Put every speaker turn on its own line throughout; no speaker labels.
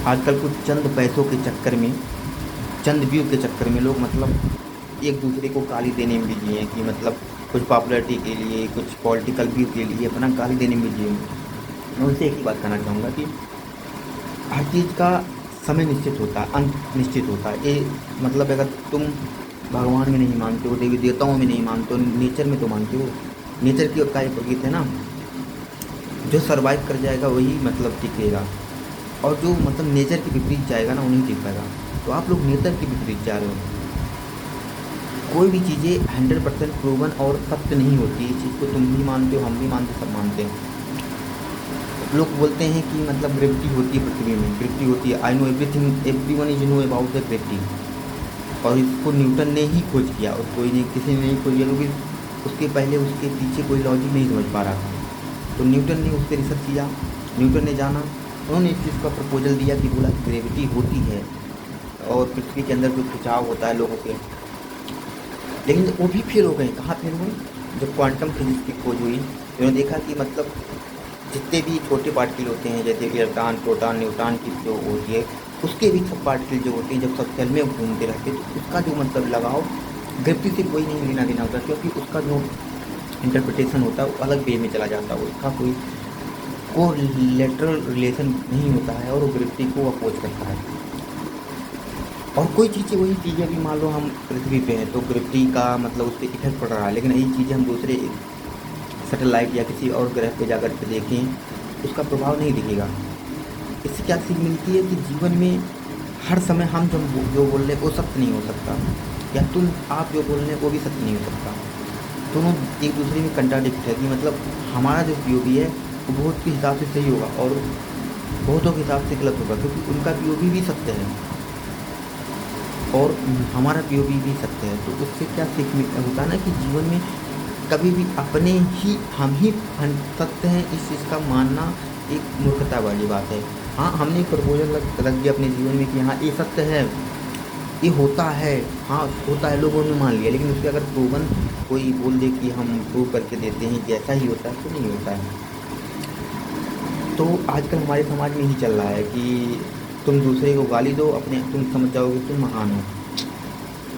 आजकल कुछ चंद पैसों के चक्कर में, चंद व्यू के चक्कर में लोग मतलब एक दूसरे को गाली देने में बिजी हैं कि मतलब कुछ पॉपुलैरिटी के लिए, कुछ पॉलिटिकल व्यू के लिए अपना गाली देने में बिजी हैं। मैं उनसे एक ही बात कहना चाहूँगा कि हर चीज़ का समय निश्चित होता है, अंत निश्चित होता है। ये मतलब अगर तुम भगवान में नहीं मानते हो, देवी देवताओं में नहीं मानते हो, नेचर में तो मानते हो। नेचर की का एक प्रकृति है ना, जो सरवाइव कर जाएगा वही मतलब टिकेगा, और जो मतलब नेचर के विपरीत जाएगा ना वो नहीं टिक पाएगा। तो आप लोग नेचर के विपरीत जा रहे हो। कोई भी चीज़ें 100% प्रूवन और सत्य नहीं होती। इस चीज़ को तुम भी मानते हो, हम भी मानते, सब मानते हैं। लोग बोलते हैं कि मतलब ग्रेविटी होती है, पृथ्वी में ग्रेविटी होती है। I know everything, everyone is know about the gravity. और इसको न्यूटन ने ही खोज किया, और कोई नहीं, किसी ने नहीं खोज किया, क्योंकि उसके पहले उसके पीछे कोई लॉजिक नहीं समझ पा रहा था। तो न्यूटन ने उस पर रिसर्च किया, न्यूटन ने जाना, उन्होंने इस चीज़ का प्रपोजल दिया कि बोला कि ग्रेविटी होती है और पृथ्वी के अंदर कोई खिंचाव होता है लोगों के। लेकिन वो भी फेल हो गए। कहाँ फेल हुए? जब क्वांटम फिजिक्स की खोज हुई, उन्होंने देखा कि मतलब जितने भी छोटे पार्टिकल होते हैं, जैसे इलेक्ट्रॉन, प्रोटॉन, न्यूट्रॉन की जो होती है, उसके भी सब पार्टिकल जो होते हैं जब सब सेल में घूमते रहते हैं, तो उसका जो मतलब लगाव ग्रेविटी से कोई नहीं लेना देना होता, क्योंकि उसका जो इंटरप्रिटेशन होता है वो अलग वे में चला जाता है। उसका कोई कोलैटरल रिलेशन नहीं होता है, और वो ग्रेविटी को अपोज करता है। और कोई चीज़ें, वही चीज़ें अभी मान लो हम पृथ्वी पे हैं तो ग्रेविटी का मतलब उस पर इफेक्ट पड़ रहा है, लेकिन यही चीज़ें हम दूसरे सैटेलाइट या किसी और ग्रह पे जाकर के देखें, उसका प्रभाव नहीं दिखेगा। इससे क्या सीख मिलती है कि जीवन में हर समय हम जो बोल रहे हैं वो सत्य नहीं हो सकता, या तुम आप जो बोल रहे हैं वो भी सत्य नहीं हो सकता। दोनों एक दूसरे में कंट्राडिक्ट है कि मतलब हमारा जो पीओवी है वो बहुत के हिसाब से सही होगा और बहुतों के हिसाब से गलत होगा, क्योंकि उनका पीओवी भी सत्य है और हमारा पीओवी भी सत्य है। तो उससे क्या सीख होता है ना कि जीवन में कभी भी अपने ही हम ही सत्य हैं, इस चीज़ का मानना एक मूर्खता वाली बात है। हाँ, हमने एक प्रपोजल रख दिया अपने जीवन में कि हाँ ये सत्य है, ये होता है, हाँ होता है, लोगों ने मान लिया, लेकिन उसके अगर प्रूवन कोई बोल दे कि हम प्रूव करके देते हैं कि ऐसा ही होता है, तो नहीं होता है। तो आजकल हमारे समाज में ही चल रहा है कि तुम दूसरे को गाली दो, अपने तुम समझ जाओगे तुम महान हो।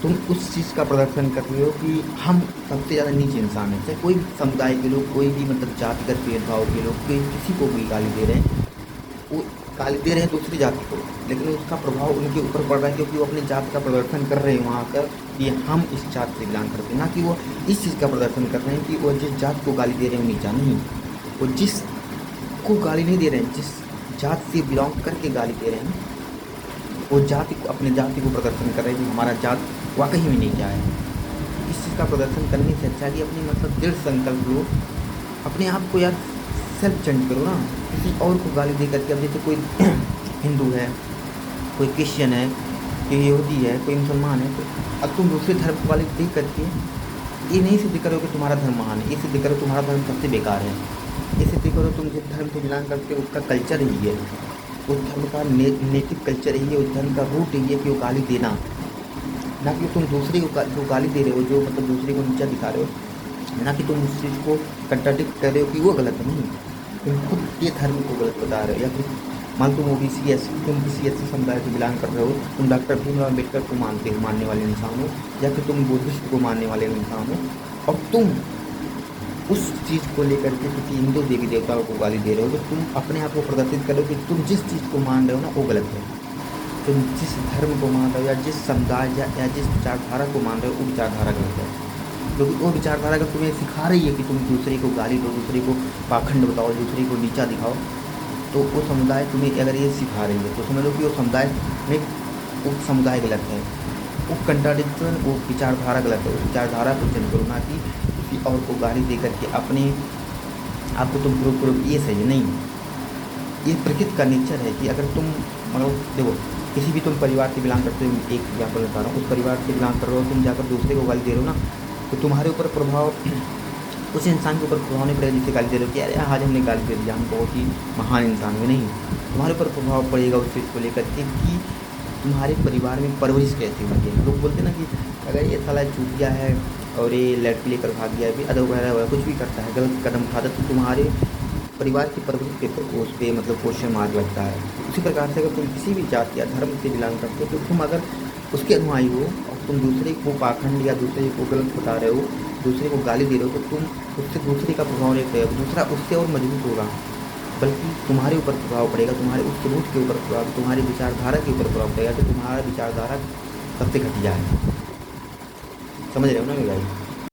तुम उस चीज़ का प्रदर्शन कर रहे हो कि हम सबसे ज़्यादा नीचे इंसान हैं। चाहे कोई भी समुदाय के लोग, कोई भी मतलब जातिगत भेदभाव के लोग, कोई किसी को भी गाली दे रहे हैं, वो गाली दे रहे हैं दूसरी जाति को, लेकिन उसका प्रभाव उनके ऊपर पड़ रहा है, क्योंकि वो अपनी जाति का प्रदर्शन कर रहे हैं वहाँ आकर कि हम इस जाति से बिलोंग करते हैं। ना कि वो इस चीज़ का प्रदर्शन कर रहे हैं कि वो जिस जाति को गाली दे रहे हैं नीचा नहीं, वो जिस को गाली नहीं दे रहे हैं, जिस जाति से बिलोंग करके गाली दे रहे हैं, वो जाति को, अपने जाति को प्रदर्शन कर रहे हैं कि हमारा जात वाकई में नहीं क्या है। इस चीज़ का प्रदर्शन करने से अच्छा कि अपनी मतलब दृढ़ संकल्प लो, अपने आप को यार सेल्फ चेंज करो ना, किसी और को गाली दे करके। अब जैसे कोई हिंदू है, कोई क्रिश्चियन है, कोई यहूदी है, कोई मुसलमान है, तो अब तुम दूसरे धर्म को गाली दे करके ये नहीं सिद्ध करो कि तुम्हारा धर्म महान है, ये सिद्ध करो तुम्हारा धर्म सबसे बेकार है, ये सिद्ध करो तुम जिस धर्म से बिलोंग करते हो उसका कल्चर ही है, उस धर्म का नेटिव कल्चर ही है, उस धर्म का रूट ही है कि वो गाली देना। ना कि तुम दूसरे को जो गाली दे रहे हो, जो मतलब दूसरे को नीचा दिखा रहे हो, ना कि तुम उस चीज़ को कंट्राडिक्ट कर रहे हो कि वो गलत है। नहीं, तुम खुद ये धर्म को गलत बता रहे हो। या फिर मान तुम ओबीसी एस तुम किसी ऐसे समुदाय से बिलोंग कर रहे हो, तुम डॉक्टर भीमराव अम्बेडकर को मानने वाले इंसान हो, या फिर तुम बुद्धिस्ट को मानने वाले इंसान हो, और तुम उस चीज़ को लेकर के किसी हिंदू देवी देवताओं को गाली दे रहे हो, तो तुम अपने आप को प्रदर्शित करो कि तुम जिस चीज़ को मान रहे हो ना वो गलत है। तुम जिस धर्म को मान रहे हो या जिस समुदाय या जिस विचारधारा को मान रहे हो वो विचारधारा गलत है, क्योंकि वो विचारधारा अगर तुम्हें सिखा रही है कि तुम दूसरे को गाली दो, दूसरे को पाखंड बताओ, दूसरे को नीचा दिखाओ, तो वो समुदाय तुम्हें अगर ये सिखा रही है तो समझ लो कि वो समुदाय में वो समुदाय गलत है, वो कंट्राडिक्शन, वो विचारधारा गलत है। उस विचारधारा को चेंज करो, ना कि किसी और को गाली दे करके अपने आपको तुम प्रूव करो कि ये सही है। नहीं, ये प्रकृति का नेचर है कि अगर तुम मतलब देखो किसी भी तुम परिवार से बिलोंग करते हो, एक एग्जाम्पल बता रहा हूँ, उस परिवार से बिलोंग कर रहे हो, तुम जाकर दूसरे को गाली दे रहे हो ना, तो तुम्हारे ऊपर प्रभाव उस इंसान के ऊपर प्रभाव नहीं पड़ेगा जिससे गाली दे रहे हो कि अरे आज हमने गाली दे दिया, हम बहुत ही महान इंसान हुए। नहीं, तुम्हारे ऊपर प्रभाव पड़ेगा उस चीज़ को लेकर के कि तुम्हारे परिवार में परवरिश कैसी हुई है। लोग बोलते हैं ना कि अगर ये साला चूतिया है और ये लड़की लेकर भाग गया, अभी अदब वगैरह कुछ भी करता है, गलत कदम उठाता, तो तुम्हारे परिवार की परवरिश पे उस पे मतलब क्वेश्चन मार्क लगता है। उसी प्रकार से अगर तुम किसी भी जाति या धर्म से बिलोंग करते हो तो तुम अगर उसके अनुयायी हो और तुम दूसरे को पाखंड या दूसरे को गलत बता रहे हो, दूसरे को गाली दे रहे हो, तो तुम उससे दूसरे का प्रभाव नहीं पड़ेगा, दूसरा उससे और मजबूत होगा, बल्कि तुम्हारे ऊपर प्रभाव पड़ेगा, तुम्हारे उस सबूत के ऊपर प्रभाव, तुम्हारी विचारधारा के ऊपर प्रभाव पड़ेगा, तो तुम्हारा विचारधारा सबसे घटिया है। समझ रहे हो ना मेरे भाई?